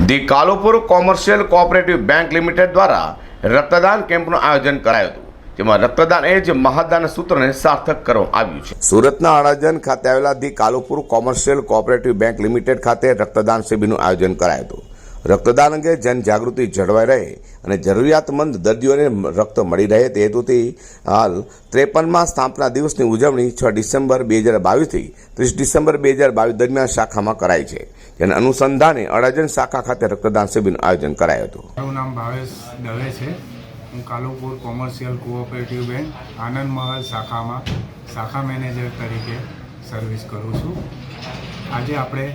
The Kalupur commercial cooperative bank limited દ્વારા રક્તદાન કેમ્પનું આયોજન કરાયું હતું, જેમાં રક્તદાન એ જ મહાદાન સૂત્રને સાર્થક કરવામાં આવ્યું છે। સુરતના અડાજણ ખાતે આવેલા the Kalupur commercial cooperative bank limited ખાતે રક્તદાન શિબિરનું આયોજન કરાયું હતું। રક્તદાન અંગે જનજાગૃતિ જળવાઈ રહે અને જરૂરિયાતમંદ દર્દીઓને રક્ત મળી રહે તે હેતુથી હાલ 53મા સ્થાપના દિવસની ઉજવણી 6 ડિસેમ્બર 2022થી 30 ડિસેમ્બર 2022 દરમિયાન શાખામાં કરાઈ છે, જેના અનુસંધાને અડાજણ શાખા ખાતે રક્તદાન શિબિરનું આયોજન કરાયું હતું। મારું નામ ભાવેશ દવે છે। હું કાલુપુર કોમર્શિયલ કોઓપરેટિવ બેંક આનંદ મહલ શાખામાં શાખા મેનેજર તરીકે સર્વિસ કરું છું। આજે આપણે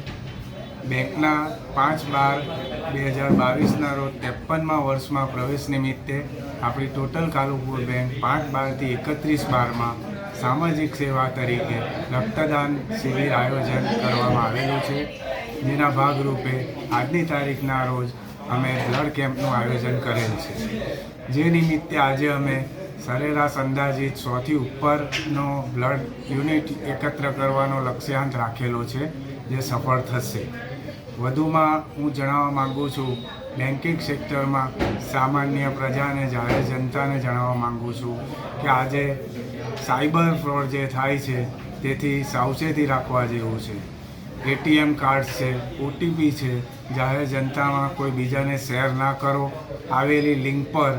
બેંકના 5/12/2022ના રોજ 53મા વર્ષમાં પ્રવેશ નિમિત્તે આપણી ટોટલ કાલુપુર બેંક 5/12થી 31/12માં સામાજિક સેવા તરીકે રક્તદાન શિબિર આયોજન કરવામાં આવેલું છે, જેના ભાગરૂપે આજની તારીખના રોજ અમે બ્લડ કેમ્પનું આયોજન કરેલ છે, જે નિમિત્તે આજે અમે સરેરાશ અંદાજિત 100થી ઉપરનો બ્લડ યુનિટ એકત્ર કરવાનો લક્ષ્યાંક રાખેલો છે, જે સફળ થશે। વધુમાં હું જણાવવા માગું છું, બેન્કિંગ સેક્ટરમાં સામાન્ય પ્રજાને જાહેર જનતાને જણાવવા માગું છું કે આજે સાયબર ફ્રોડ જે થાય છે તેથી સાવચેતી રાખવા જેવું છે। એટીએમ કાર્ડ છે, ઓટીપી છે, જાહેર જનતામાં કોઈ બીજાને શેર ના કરો, આવેલી લિંક પર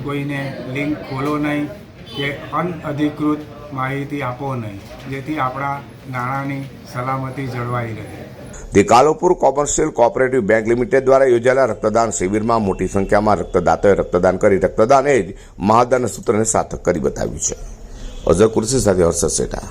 કોઈને લિંક ખોલો નહીં કે અનઅધિકૃત માહિતી આપો નહીં, જેથી આપણા નાણાંની સલામતી જળવાઈ રહે। The Kalupur commercial cooperative bank limited દ્વારા યોજાયેલા રક્તદાન શિબિરમાં મોટી સંખ્યામાં રક્તદાતાઓએ રક્તદાન કરી રક્તદાન એ જ મહાદાન સૂત્રને સાર્થક કરી બતાવ્યું છે। અઝર કુર્સી સાથે હર્ષદ સેઠા।